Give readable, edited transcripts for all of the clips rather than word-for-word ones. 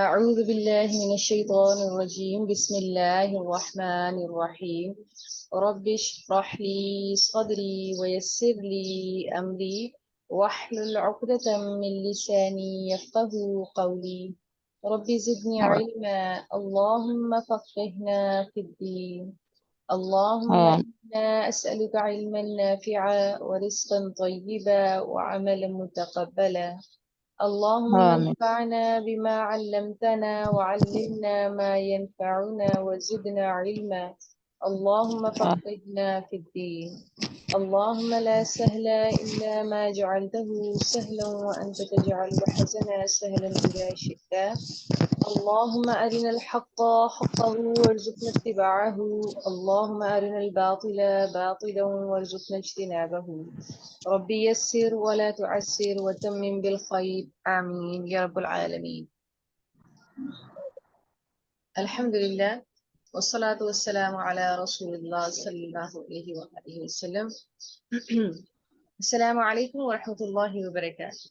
أعوذ بالله من الشيطان الرجيم. بسم الله الرحمن الرحيم. رب اشرح لي صدري ويسر لي أمري واحلل عقدة من لساني يفقه قولي. رب زدني علما. اللهم فقهنا في الدين. اللهم إنا أسألك علما نافعا ورزقا طيبا وعملا متقبلا. اللهم آمين. انفعنا بما علمتنا وعلمنا ما ينفعنا وزدنا علما. اللهم فقهنا في الدين. اللهم لا سهل إلا ما جعلته سهلا وأنت تجعل الحزن سهلا إذا شئت. اللهم أرنا الحق حقا وارزقنا اتباعه. اللهم أرنا الباطل باطلا وارزقنا اجتنابه. ربي يسر ولا تعسر وتمم بالخير. آمين يا رب العالمين. الحمد لله والصلاة والسلام على رسول الله صلى الله عليه وآله وسلم. السلام عليكم ورحمة الله وبركاته.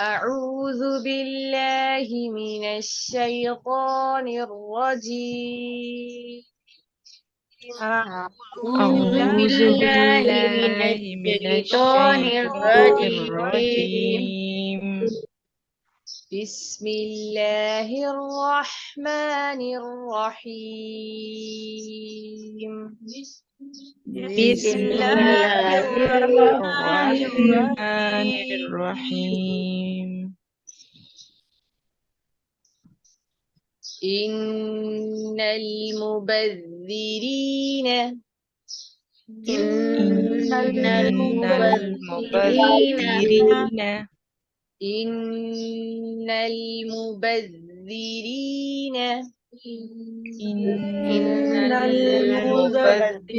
أعوذ بالله من الشيطان الرجيم. أعوذ بالله من الشيطان الرجيم. بسم الله الرحمن الرحيم. بسم الله الرحمن الرحيم. إن المبذرين إن المبذرين إن المبذرين إن المبذرين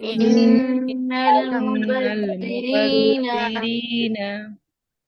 إن المبذرين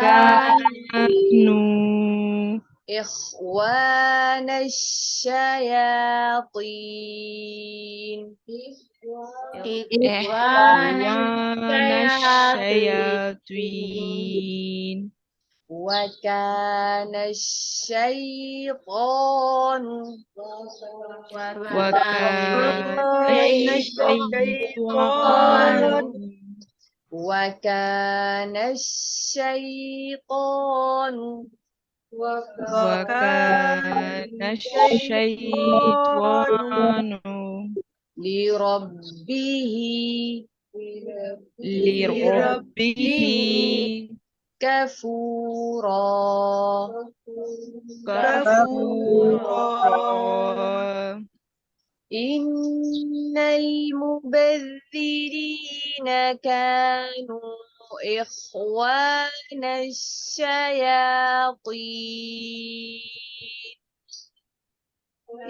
كانوا إخوان الشياطين إخوان الشياطين وكان الشيطان وكان الشيطان وكان الشيطان وكان الشيطان لربه لربه كفورا كفورا إن المبذرين كانوا إخوان الشياطين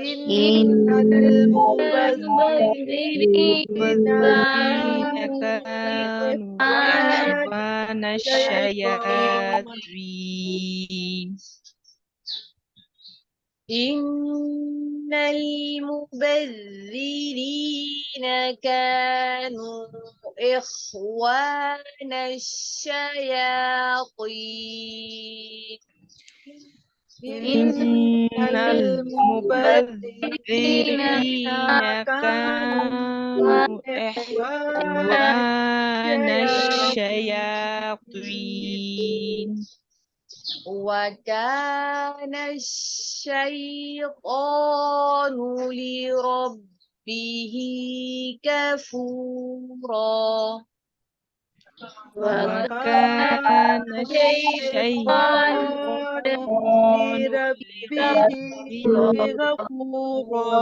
إن المبذرين كانوا إخوان الشياطين إن المبذرين كانوا إخوان الشياطين. إن المبذرين كانوا إخوان الشياطين وكان الشيطان لربه كفورا. وكان الشيطان غفورا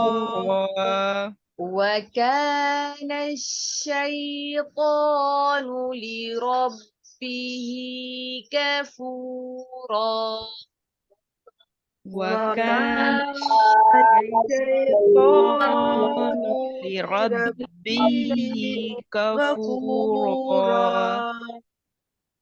وكان الشيطان لربه كفورا. وكان الشيطان لربه كفورا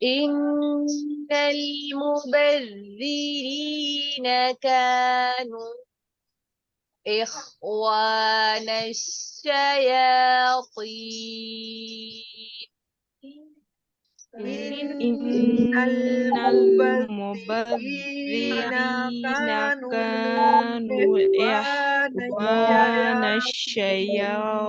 إن المبذرين كانوا إخوان الشياطين. إن المبذرين كانوا إخوان الشياطين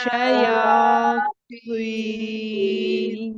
شياطين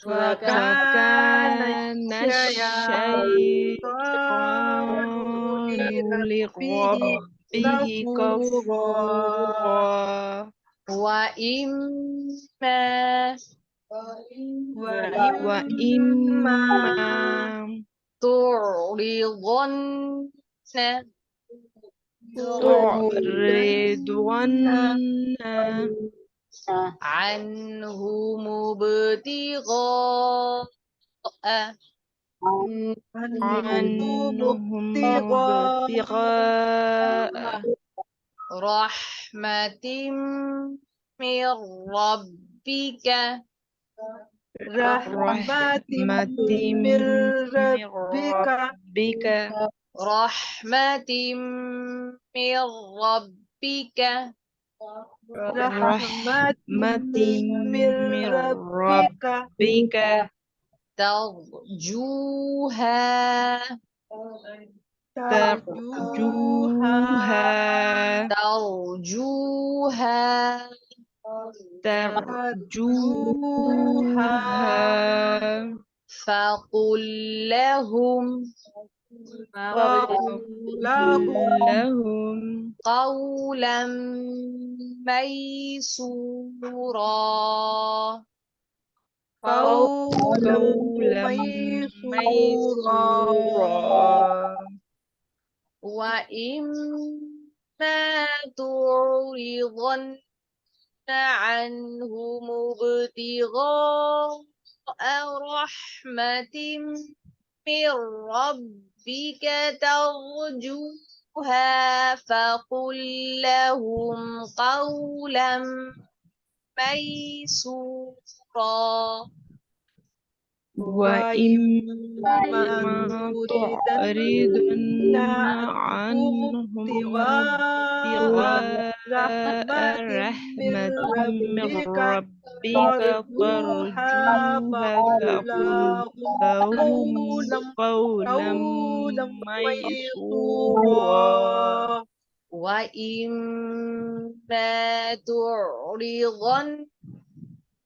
وكان الشيطان لربه كفورا وإما وإما تعرضن تعرضن عنهم ابتغاء عنهم ابتغاء رحمة من ربك رحمة من ربك رحمة من ربك رحمة من ربك ترجوها ترجوها ترجوها ترجوها فقل لهم لهم قولا ميسورا. قولا ميسورا وإما تعرضن عنهم ابتغاء رحمة من ربك ترجوها فقل لهم قولا ميسورا. وإما تعرضن عنهم ابتغاء رحمة من ربك ترجوها فقل لهم قولا ميسورا وإما تعرضن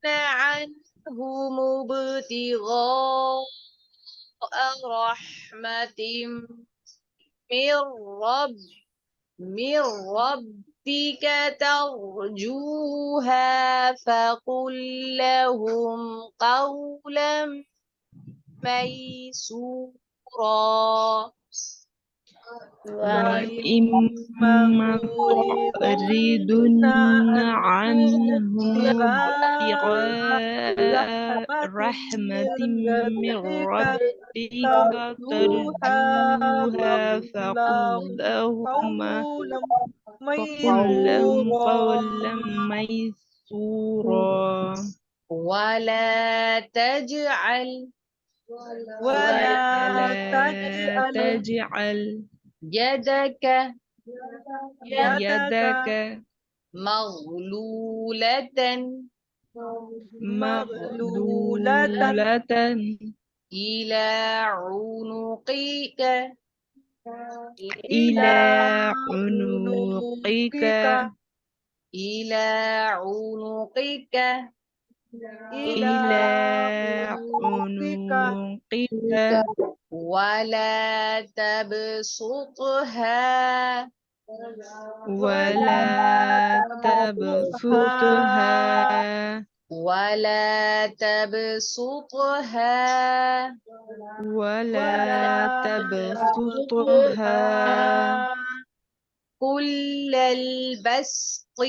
عنهم ابتغاء رحمة من ربك ترجوها فقل لهم قولا ميسورا. وإما تعرضن عنهم ابتغاء رحمة من ربك ترجوها فقل لهم قولا ميسورا ولا تجعل يدك مغلولة إلى عنقك ولا تبسطها كل البسط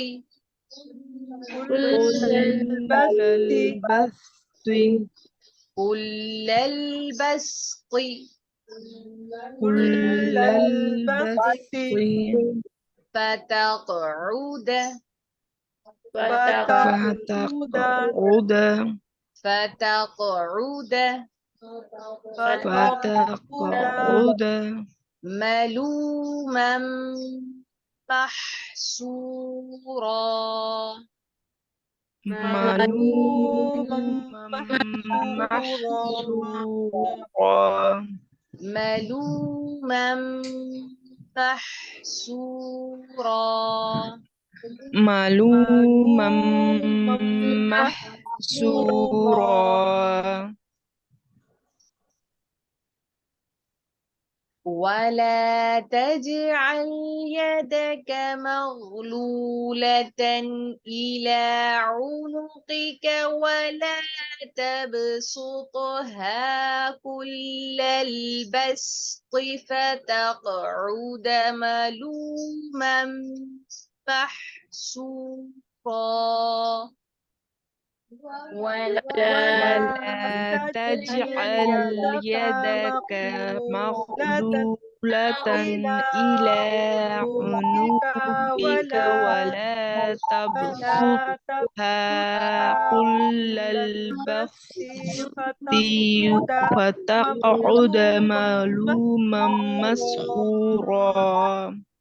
فتقعد ملوما محسورا. ملوما محسورا. ولا تجعل يدك مغلولة إلى عنقك ولا تبسطها كل البسط فتقعد ملوما محسورا. ولا تجعل يدك مغلولة إلى عنقك ولا تبسطها كل البسط فتقعد ملوما مسحورا.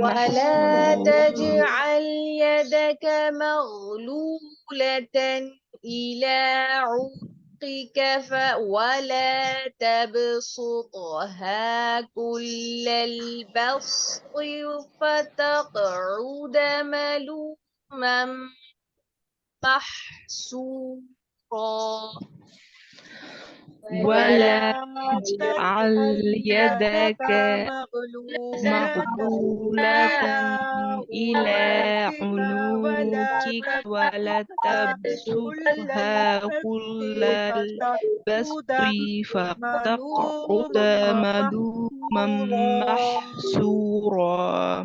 ولا تجعل يدك مغلولة إلى عنقك ولا تبسطها كل البسط فتقعد ملوما محسورا. ولا ولا تجعل تجعل يدك يدك مغلولة مغلولة إلى إلى عنقك ولا عنقك ولا تبسطها كل تبسطها كل البسط فتقعد البسط فتقعد ملوما ملوما محسورا. محسورا.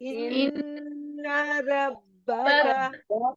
إن ربك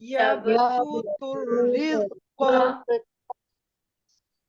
يبسط الرزق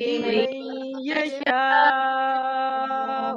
لمن يشاء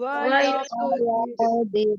ويقدر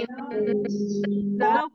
إنه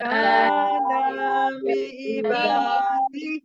كان بعباده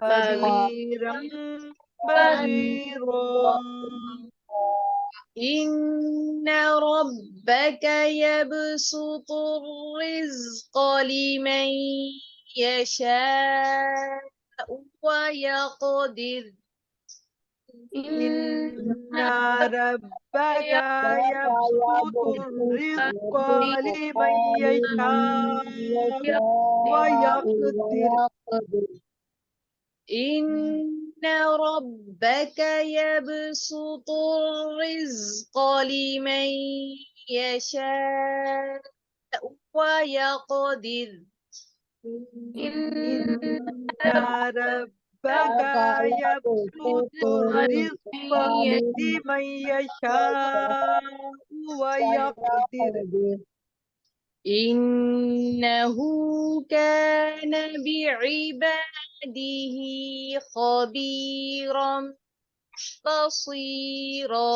خبيرا بصيرا. إن ربك يبسط الرزق لمن يشاء ويقدر إن ربك يبسط الرزق لمن يشاء ويقدر. إن ربك يبسط الرزق لمن يشاء ويقدر. إن ربك يبسط الرزق لمن يشاء ويقدر. إنه كان بعباده خبيرا بصيرا.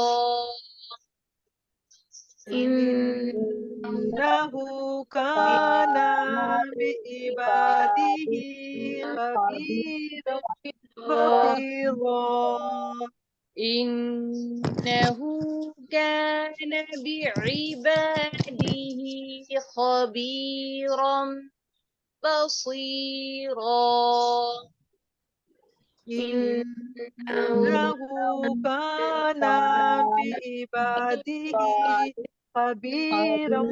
إنه كان بعباده خبيرا بصيرا. إنه كان بعباده خبيرا بصيرا. إنه كان بعباده خبيرا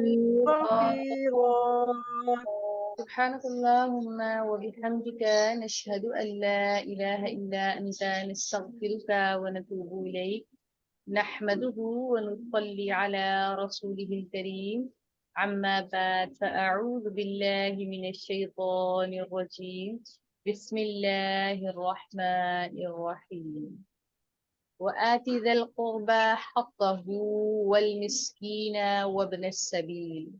بصيرا. سبحانك اللهم وبحمدك نشهد أن لا إله إلا أنت نستغفرك ونتوب إليك نحمده ونصلي على رسوله الكريم عما بعد فأعوذ بالله من الشيطان الرجيم بسم الله الرحمن الرحيم وآت ذا القربى حقه والمسكين وابن السبيل।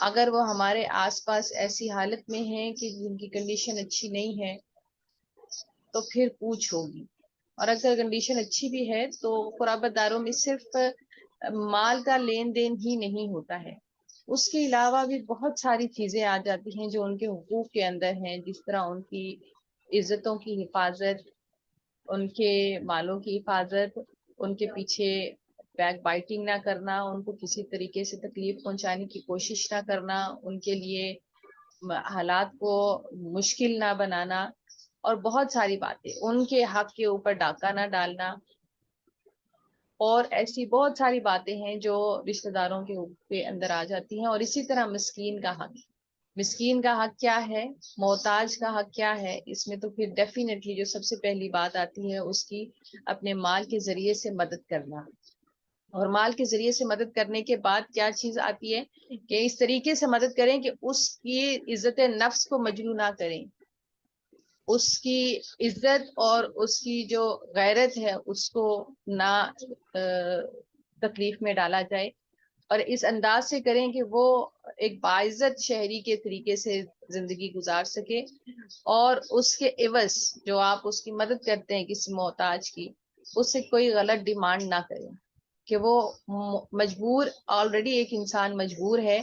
اگر وہ ہمارے آس پاس ایسی حالت میں ہیں کہ جن کی کنڈیشن اچھی نہیں ہے تو پھر پوچھ ہوگی، اور اگر کنڈیشن اچھی بھی ہے تو قرابت داروں میں صرف مال کا لین دین ہی نہیں ہوتا ہے، اس کے علاوہ بھی بہت ساری چیزیں آ جاتی ہیں جو ان کے حقوق کے اندر ہیں، جس طرح ان کی عزتوں کی حفاظت، ان کے مالوں کی حفاظت، ان کے پیچھے بیک بائٹنگ نہ کرنا، ان کو کسی طریقے سے تکلیف پہنچانے کی کوشش نہ کرنا، ان کے لیے حالات کو مشکل نہ بنانا، اور بہت ساری باتیں، ان کے حق کے اوپر ڈاکہ نہ ڈالنا، اور ایسی بہت ساری باتیں ہیں جو رشتہ داروں کے اندر آ جاتی ہیں۔ اور اسی طرح مسکین کا حق، مسکین کا حق کیا ہے، محتاج کا حق کیا ہے، اس میں تو پھر ڈیفینیٹلی جو سب سے پہلی بات آتی ہے اس کی اپنے مال کے ذریعے سے مدد کرنا، اور مال کے ذریعے سے مدد کرنے کے بعد کیا چیز آتی ہے کہ اس طریقے سے مدد کریں کہ اس کی عزت نفس کو مجروح نہ کریں، اس کی عزت اور اس کی جو غیرت ہے اس کو نہ تکلیف میں ڈالا جائے، اور اس انداز سے کریں کہ وہ ایک باعزت شہری کے طریقے سے زندگی گزار سکے، اور اس کے عوض جو آپ اس کی مدد کرتے ہیں کسی محتاج کی، اس سے کوئی غلط ڈیمانڈ نہ کریں کہ وہ مجبور، آلریڈی ایک انسان مجبور ہے،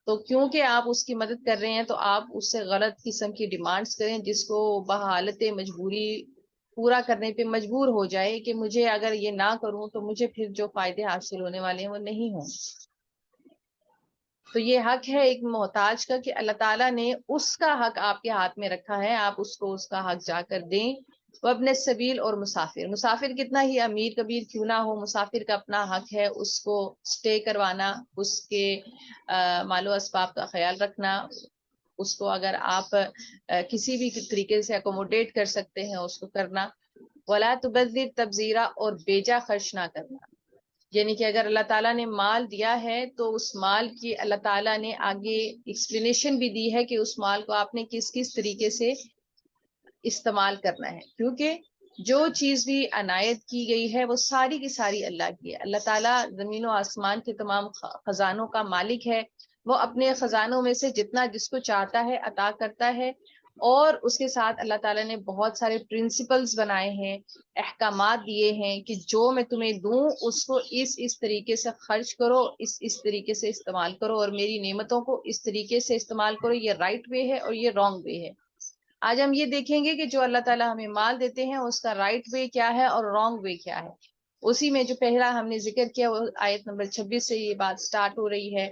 تو کیونکہ آپ اس کی مدد کر رہے ہیں تو آپ اس سے غلط قسم کی ڈیمانڈز کریں جس کو بحالت مجبوری پورا کرنے پہ مجبور ہو جائے کہ مجھے اگر یہ نہ کروں تو مجھے پھر جو فائدے حاصل ہونے والے ہیں وہ نہیں ہوں۔ تو یہ حق ہے ایک محتاج کا کہ اللہ تعالیٰ نے اس کا حق آپ کے ہاتھ میں رکھا ہے، آپ اس کو اس کا حق جا کر دیں۔ وہ اپنے سبیل اور مسافر، مسافر کتنا ہی امیر کبیر کیوں نہ ہو، مسافر کا اپنا حق ہے اس کو سٹے کروانا، اس کے مال و اسباب کا خیال رکھنا، اس کو اگر آپ کسی بھی طریقے سے اکوموڈیٹ کر سکتے ہیں اس کو کرنا، ولا تبذر تبذیرا، اور بیجا خرچ نہ کرنا، یعنی کہ اگر اللہ تعالیٰ نے مال دیا ہے تو اس مال کی اللہ تعالیٰ نے آگے ایکسپلینیشن بھی دی ہے کہ اس مال کو آپ نے کس کس طریقے سے استعمال کرنا ہے، کیونکہ جو چیز بھی عنایت کی گئی ہے وہ ساری کی ساری اللہ کی ہے۔ اللہ تعالیٰ زمین و آسمان کے تمام خزانوں کا مالک ہے، وہ اپنے خزانوں میں سے جتنا جس کو چاہتا ہے عطا کرتا ہے، اور اس کے ساتھ اللہ تعالیٰ نے بہت سارے پرنسپلز بنائے ہیں، احکامات دیے ہیں کہ جو میں تمہیں دوں اس کو اس طریقے سے خرچ کرو، اس طریقے سے استعمال کرو، اور میری نعمتوں کو اس طریقے سے استعمال کرو، یہ رائٹ وے ہے اور یہ رانگ وے ہے۔ آج ہم یہ دیکھیں گے کہ جو اللہ تعالیٰ ہمیں مال دیتے ہیں اس کا رائٹ وے کیا ہے اور رانگ وے کیا ہے۔ اسی میں جو پہلا ہم نے ذکر کیا وہ آیت نمبر 26 سے یہ بات سٹارٹ ہو رہی ہے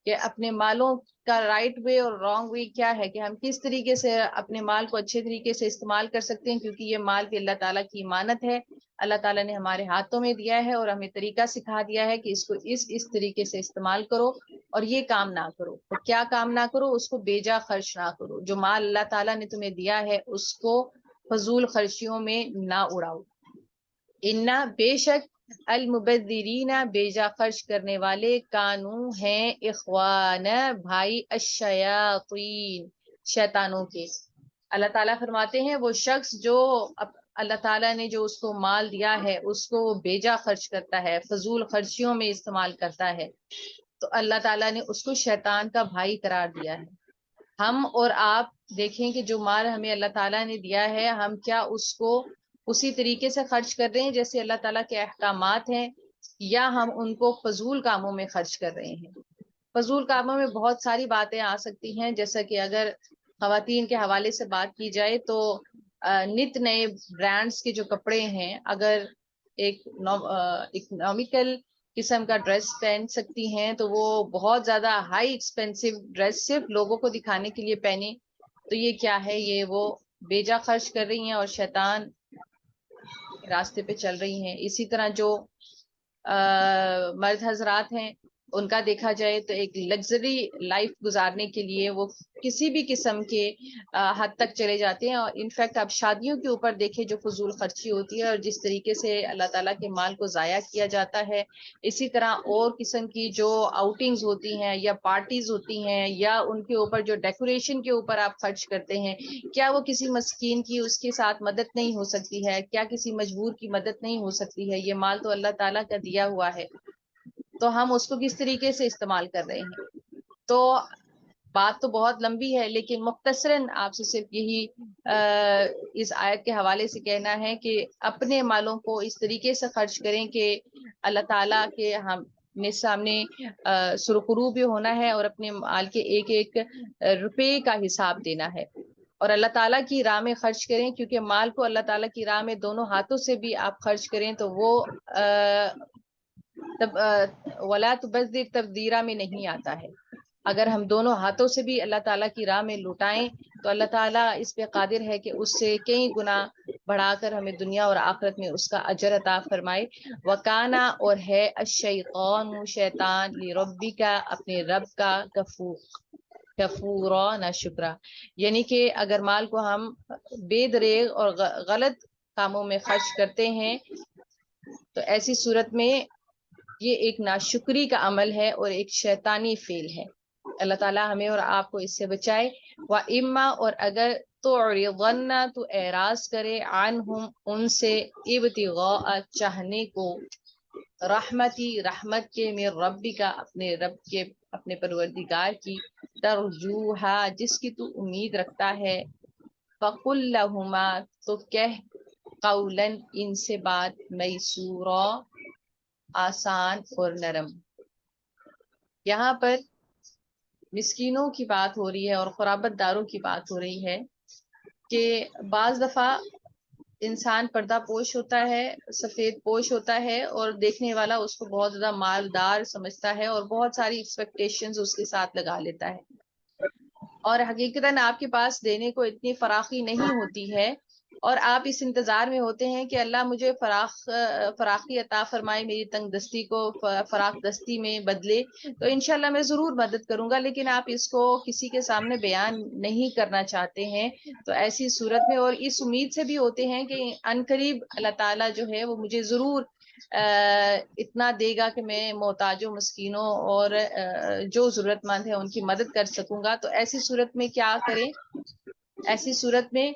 کہ اپنے مالوں کا رائٹ وے اور رانگ وے کیا ہے، کہ ہم کس طریقے سے اپنے مال کو اچھے طریقے سے استعمال کر سکتے ہیں، کیونکہ یہ مال بھی اللہ تعالیٰ کی امانت ہے، اللہ تعالیٰ نے ہمارے ہاتھوں میں دیا ہے اور ہمیں طریقہ سکھا دیا ہے کہ اس کو اس طریقے سے استعمال کرو، اور یہ کام نہ کرو۔ تو کیا کام نہ کرو؟ اس کو بیجا خرچ نہ کرو، جو مال اللہ تعالیٰ نے تمہیں دیا ہے اس کو فضول خرچیوں میں نہ اڑاؤ۔ انا، بے شک، المبذرین، بیجا خرچ کرنے والے، کانو ہیں، اخوان، بھائی، الشیاطین، شیطانوں کے۔ اللہ تعالیٰ فرماتے ہیں وہ شخص جو اللہ تعالیٰ نے جو اس کو مال دیا ہے اس کو بیجا خرچ کرتا ہے، فضول خرچیوں میں استعمال کرتا ہے، تو اللہ تعالیٰ نے اس کو شیطان کا بھائی قرار دیا ہے۔ ہم اور آپ دیکھیں کہ جو مال ہمیں اللہ تعالیٰ نے دیا ہے ہم کیا اس کو اسی طریقے سے خرچ کر رہے ہیں جیسے اللہ تعالیٰ کے احکامات ہیں، یا ہم ان کو فضول کاموں میں خرچ کر رہے ہیں۔ فضول کاموں میں بہت ساری باتیں آ سکتی ہیں، جیسا کہ اگر خواتین کے حوالے سے بات کی جائے تو نت نئے برانڈز کے جو کپڑے ہیں، اگر ایک اکنامیکل قسم کا ڈریس پہن سکتی ہیں تو وہ بہت زیادہ ہائی ایکسپینسو ڈریس صرف لوگوں کو دکھانے کے لیے پہنے، تو یہ کیا ہے؟ یہ وہ بیجا خرچ کر رہی ہیں اور شیطان راستے پہ چل رہی ہیں۔ اسی طرح جو مرد حضرات ہیں ان کا دیکھا جائے تو ایک لگژری لائف گزارنے کے لیے وہ کسی بھی قسم کے حد تک چلے جاتے ہیں، اور انفیکٹ آپ شادیوں کے اوپر دیکھیں جو فضول خرچی ہوتی ہے اور جس طریقے سے اللہ تعالیٰ کے مال کو ضائع کیا جاتا ہے، اسی طرح اور قسم کی جو آؤٹنگز ہوتی ہیں یا پارٹیز ہوتی ہیں یا ان کے اوپر جو ڈیکوریشن کے اوپر آپ خرچ کرتے ہیں، کیا وہ کسی مسکین کی اس کے ساتھ مدد نہیں ہو سکتی ہے؟ کیا کسی مجبور کی مدد نہیں ہو سکتی ہے؟ یہ مال تو اللہ تعالیٰ کا دیا ہوا ہے، تو ہم اس کو کس طریقے سے استعمال کر رہے ہیں؟ تو بات تو بہت لمبی ہے، لیکن مختصراً آپ سے صرف یہی اس آیت کے حوالے سے کہنا ہے کہ اپنے مالوں کو اس طریقے سے خرچ کریں کہ اللہ تعالیٰ کے ہم نے سامنے سرخرو بھی ہونا ہے اور اپنے مال کے ایک ایک روپے کا حساب دینا ہے، اور اللہ تعالیٰ کی راہ میں خرچ کریں، کیونکہ مال کو اللہ تعالیٰ کی راہ میں دونوں ہاتھوں سے بھی آپ خرچ کریں تو وہ ولا تبذر تبذیرا میں نہیں آتا ہے۔ اگر ہم دونوں ہاتھوں سے بھی اللہ تعالیٰ کی راہ میں لوٹائیں تو اللہ تعالیٰ اس پہ قادر ہے کہ اس سے کئی گنا بڑھا کر ہمیں دنیا اور آخرت میں اس کا اجر عطا فرمائے۔ وکانا اور ہے الشیطان شیطان لربک اپنے رب کا کفورا نہ شکرا، یعنی کہ اگر مال کو ہم بے دریغ اور غلط کاموں میں خرچ کرتے ہیں تو ایسی صورت میں یہ ایک ناشکری کا عمل ہے اور ایک شیطانی فعل ہے۔ اللہ تعالیٰ ہمیں اور آپ کو اس سے بچائے۔ وَإِمَّا اور اگر تُعْرِضَنَّ تو اعراض کرے عنہم ان سے ابتغاء چاہنے کو رحمتی رحمت کے من ربی کا اپنے رب کے اپنے پروردگار کی ترجوہا جس کی تو امید رکھتا ہے، فَقُلْ لَهُمَا تو کہہ قولاً ان سے بات میسورا آسان اور نرم۔ یہاں پر مسکینوں کی بات ہو رہی ہے اور قرابت داروں کی بات ہو رہی ہے کہ بعض دفعہ انسان پردہ پوش ہوتا ہے، سفید پوش ہوتا ہے، اور دیکھنے والا اس کو بہت زیادہ مالدار سمجھتا ہے اور بہت ساری ایکسپیکٹیشنز اس کے ساتھ لگا لیتا ہے، اور حقیقتاً آپ کے پاس دینے کو اتنی فراخی نہیں ہوتی ہے، اور آپ اس انتظار میں ہوتے ہیں کہ اللہ مجھے فراخی عطا فرمائے، میری تنگ دستی کو فراخ دستی میں بدلے، تو انشاءاللہ میں ضرور مدد کروں گا، لیکن آپ اس کو کسی کے سامنے بیان نہیں کرنا چاہتے ہیں۔ تو ایسی صورت میں اور اس امید سے بھی ہوتے ہیں کہ عنقریب اللہ تعالیٰ جو ہے وہ مجھے ضرور اتنا دے گا کہ میں محتاجوں مسکینوں اور جو ضرورت مند ہیں ان کی مدد کر سکوں گا، تو ایسی صورت میں کیا کریں؟ ایسی صورت میں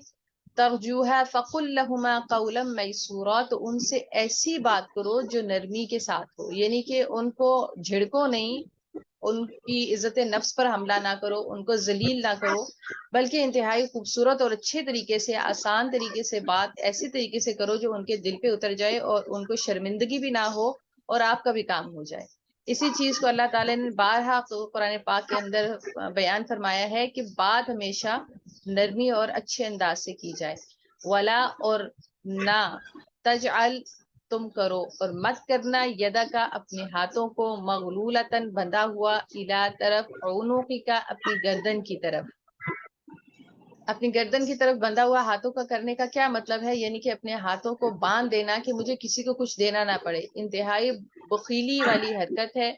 ترجوہا فقل لہما قولا میسورا، تو ان سے ایسی بات کرو جو نرمی کے ساتھ ہو، یعنی کہ ان کو جھڑکو نہیں، ان کی عزت نفس پر حملہ نہ کرو، ان کو ذلیل نہ کرو، بلکہ انتہائی خوبصورت اور اچھے طریقے سے، آسان طریقے سے بات ایسی طریقے سے کرو جو ان کے دل پہ اتر جائے اور ان کو شرمندگی بھی نہ ہو اور آپ کا بھی کام ہو جائے۔ اسی چیز کو اللہ تعالیٰ نے بارہا قرآن پاک کے اندر بیان فرمایا ہے کہ بات ہمیشہ نرمی اور اچھے انداز سے کی جائے۔ ولا اور نہ تجعل تم کرو اور مت کرنا یدا کا اپنے ہاتھوں کو مغلولتن بندھا ہوا الا طرف عنقی کا اپنی گردن کی طرف۔ اپنی گردن کی طرف بندھا ہوا ہاتھوں کا کرنے کا کیا مطلب ہے؟ یعنی کہ اپنے ہاتھوں کو باندھ دینا کہ مجھے کسی کو کچھ دینا نہ پڑے، انتہائی بخیلی والی حرکت ہے،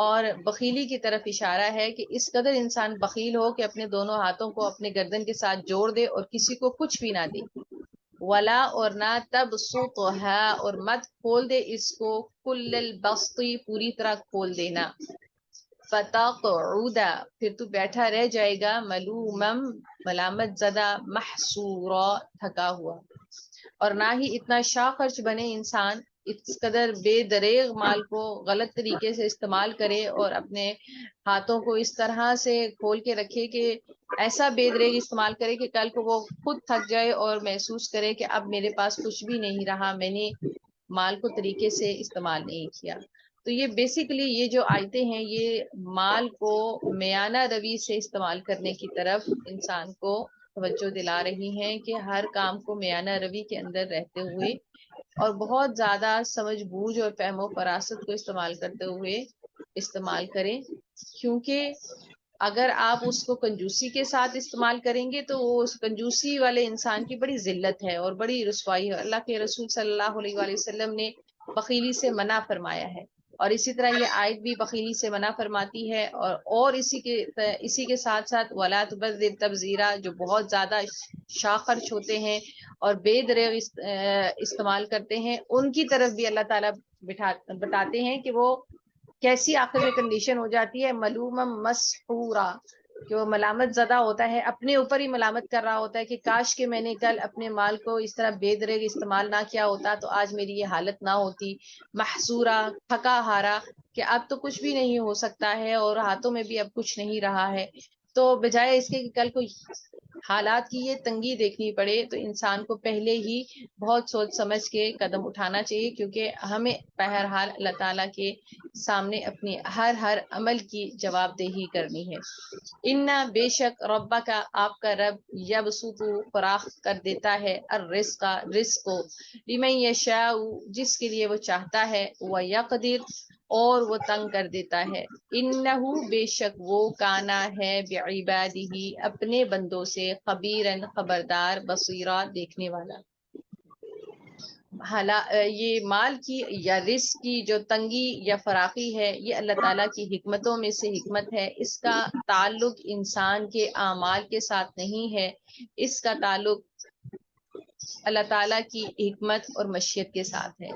اور بخیلی کی طرف اشارہ ہے کہ اس قدر انسان بخیل ہو کہ اپنے دونوں ہاتھوں کو اپنے گردن کے ساتھ جوڑ دے اور کسی کو کچھ بھی نہ دے۔ ولا اور نہ تبسطھا اور مت کھول دے اس کو کل البسط پوری طرح کھول دینا، فتقعد پھر تو بیٹھا رہ جائے گا ملومم ملامت زدہ محسورا تھکا ہوا، اور نہ ہی اتنا شاہ خرچ بنے انسان اس قدر بے دریغ مال کو غلط طریقے سے استعمال کرے اور اپنے ہاتھوں کو اس طرح سے کھول کے رکھے کہ ایسا بے دریغ استعمال کرے کہ کل کو وہ خود تھک جائے اور محسوس کرے کہ اب میرے پاس کچھ بھی نہیں رہا، میں نے مال کو طریقے سے استعمال نہیں کیا۔ تو یہ بیسیکلی یہ جو آیتیں ہیں یہ مال کو میانہ روی سے استعمال کرنے کی طرف انسان کو توجہ دلا رہی ہیں کہ ہر کام کو میانہ روی کے اندر رہتے ہوئے اور بہت زیادہ سمجھ بوجھ اور فہم و فراست کو استعمال کرتے ہوئے استعمال کریں، کیونکہ اگر آپ اس کو کنجوسی کے ساتھ استعمال کریں گے تو وہ اس کنجوسی والے انسان کی بڑی ذلت ہے اور بڑی رسوائی ہے۔ اللہ کے رسول صلی اللہ علیہ وآلہ وسلم نے بخیلی سے منع فرمایا ہے، اور اسی طرح یہ آیت بھی بخیلی سے منع فرماتی ہے، اور اسی کے ساتھ ساتھ ولا تبذر تبذیرا، جو بہت زیادہ شاہ خرچ ہوتے ہیں اور بے دریغ استعمال کرتے ہیں، ان کی طرف بھی اللہ تعالیٰ بتاتے ہیں کہ وہ کیسی آخر میں کنڈیشن ہو جاتی ہے، ملومم مسحورا، کہ وہ ملامت زدہ ہوتا ہے، اپنے اوپر ہی ملامت کر رہا ہوتا ہے کہ کاش کہ میں نے کل اپنے مال کو اس طرح بے درے استعمال نہ کیا ہوتا تو آج میری یہ حالت نہ ہوتی، محصورہ، تھکا ہارا، کہ اب تو کچھ بھی نہیں ہو سکتا ہے اور ہاتھوں میں بھی اب کچھ نہیں رہا ہے۔ تو بجائے اس کے کہ کل کو حالات کی یہ تنگی دیکھنی پڑے تو انسان کو پہلے ہی بہت سوچ سمجھ کے قدم اٹھانا چاہیے، کیونکہ ہمیں بہرحال اللہ تعالیٰ کے سامنے اپنی ہر عمل کی جواب دہی کرنی ہے۔ انا بے شک ربا کا آپ کا رب یبسط فراخ کر دیتا ہے الرزق رزق کو، لمن یشاء جس کے لیے وہ چاہتا ہے، وہ یقدر اور وہ تنگ کر دیتا ہے، انہو بے شک وہ کانا ہے بعبادہ اپنے بندوں سے خبیرن خبردار، بصیرہ دیکھنے والا۔ یہ مال کی یا رزق کی جو تنگی یا فراخی ہے یہ اللہ تعالیٰ کی حکمتوں میں سے حکمت ہے، اس کا تعلق انسان کے اعمال کے ساتھ نہیں ہے، اس کا تعلق اللہ تعالیٰ کی حکمت اور مشیت کے ساتھ ہے۔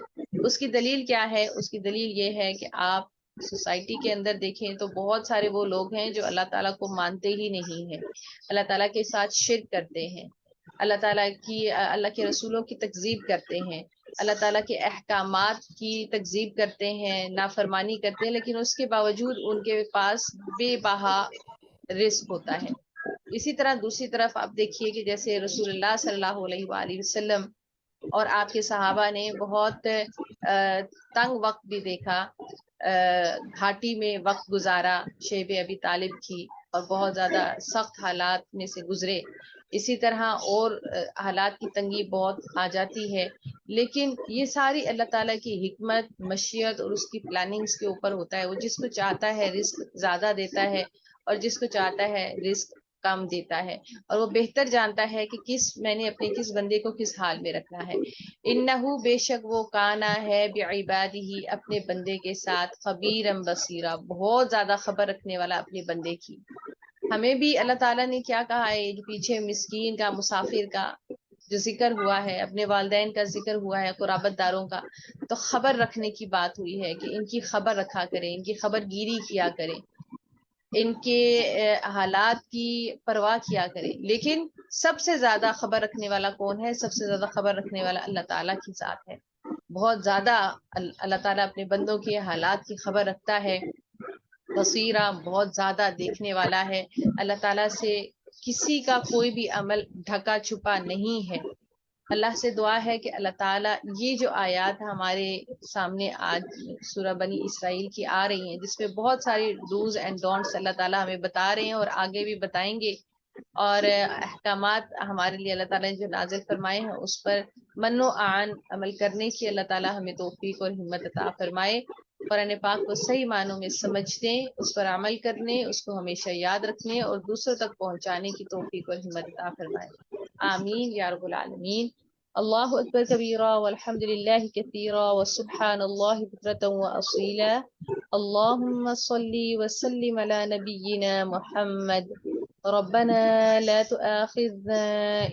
اس کی دلیل کیا ہے؟ اس کی دلیل یہ ہے کہ آپ سوسائٹی کے اندر دیکھیں تو بہت سارے وہ لوگ ہیں جو اللہ تعالیٰ کو مانتے ہی نہیں ہیں، اللہ تعالیٰ کے ساتھ شرک کرتے ہیں، اللہ کے رسولوں کی تکذیب کرتے ہیں، اللہ تعالیٰ کے احکامات کی تکذیب کرتے ہیں، نافرمانی کرتے ہیں، لیکن اس کے باوجود ان کے پاس بے بہا رزق ہوتا ہے۔ اسی طرح دوسری طرف آپ دیکھیے کہ جیسے رسول اللہ صلی اللہ علیہ وآلہ وسلم اور آپ کے صحابہ نے بہت تنگ وقت بھی دیکھا، گھاٹی میں وقت گزارا شیب ابی طالب کی، اور بہت زیادہ سخت حالات میں سے گزرے۔ اسی طرح اور حالات کی تنگی بہت آ جاتی ہے، لیکن یہ ساری اللہ تعالیٰ کی حکمت، مشیت اور اس کی پلاننگز کے اوپر ہوتا ہے۔ وہ جس کو چاہتا ہے رزق زیادہ دیتا ہے اور جس کو چاہتا ہے رزق کم دیتا ہے، اور وہ بہتر جانتا ہے کہ میں نے اپنے کس بندے کو کس حال میں رکھنا ہے۔ انہو بے شک وہ کانا ہے بعبادہ اپنے بندے کے ساتھ خبیرم بصیرہ بہت زیادہ خبر رکھنے والا اپنے بندے کی۔ ہمیں بھی اللہ تعالیٰ نے کیا کہا ہے، جو پیچھے مسکین کا، مسافر کا جو ذکر ہوا ہے، اپنے والدین کا ذکر ہوا ہے، قرابت داروں کا، تو خبر رکھنے کی بات ہوئی ہے کہ ان کی خبر رکھا کریں، ان کی خبر گیری کیا کریں، ان کے حالات کی پرواہ کیا کریں۔ لیکن سب سے زیادہ خبر رکھنے والا کون ہے؟ سب سے زیادہ خبر رکھنے والا اللہ تعالیٰ کی ذات ہے۔ بہت زیادہ اللہ تعالیٰ اپنے بندوں کے حالات کی خبر رکھتا ہے، بصیرہ بہت زیادہ دیکھنے والا ہے۔ اللہ تعالیٰ سے کسی کا کوئی بھی عمل ڈھکا چھپا نہیں ہے۔ اللہ سے دعا ہے کہ اللہ تعالیٰ یہ جو آیات ہمارے سامنے آج سورہ بنی اسرائیل کی آ رہی ہیں، جس میں بہت ساری ڈوز اینڈ ڈونٹس اللہ تعالیٰ ہمیں بتا رہے ہیں اور آگے بھی بتائیں گے، اور احکامات ہمارے لیے اللہ تعالیٰ نے جو نازل فرمائے ہیں اس پر من و آن عمل کرنے کی اللہ تعالیٰ ہمیں توفیق اور ہمت عطا فرمائے۔ قرآن پاک کو صحیح معنوں میں سمجھنے، اس پر عمل کرنے، اس کو ہمیشہ یاد رکھنے اور دوسروں تک پہنچانے کی توفیق اور ہمت عطا فرمائے۔ آمین یا رب العالمین۔ اللہ اکبر کبیرہ والحمد للہ کثیرہ وسبحان اللہ بکرۃ واصیلا۔ اللہم صلی وسلم علی نبینا محمد۔ ربنا لا تؤاخذنا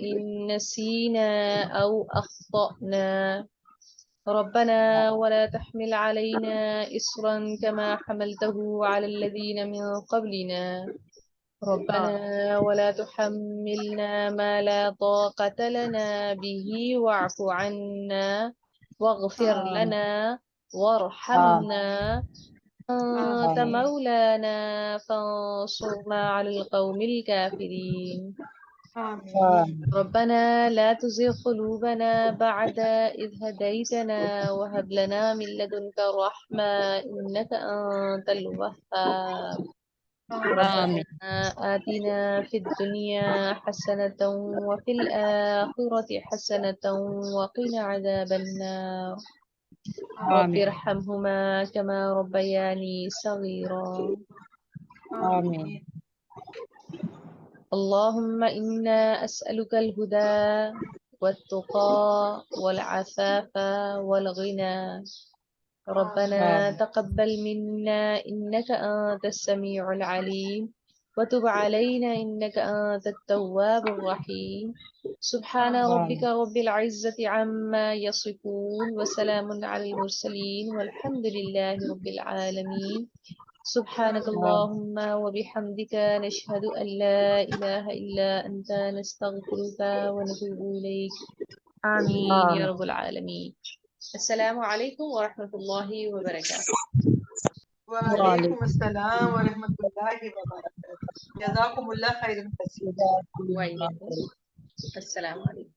إن نسينا أو أخطأنا، ربنا ولا تحمل علينا إصرا كما حملته على الذين من قبلنا، ربنا ولا تحملنا ما لا طاقة لنا به واعف عنا واغفر لنا وارحمنا أنت مولانا فانصرنا على القوم الكافرين، ربنا لا تزغ قلوبنا بعد إذ هديتنا وهب لنا من لدنك رحمة إنك أنت الوهاب، ربنا آتنا في الدنيا حسنة وفي الآخرة حسنة وقنا عذاب النار، رب ارحمهما كما ربياني صغيرا، آمين. اللهم إنا أسألك الهدى والتقى والعفاف والغنى، ربنا تقبل منا إنك أنت السميع العليم وتب علينا إنك أنت التواب الرحيم، سبحان ربك رب العزة عما يصفون وسلام على المرسلين والحمد لله رب العالمين، سبحانك اللهم وبحمدك نشهد أن لا إله إلا أنت نستغفرك ونتوب إليك آمين يا رب العالمين. السلام عليكم ورحمة الله وبركاته. وعلیکم السلام ورحمۃ اللہ وبرکاتہ. جزاکم اللہ خیرا کثیرا. وعلیکم السلام علیکم.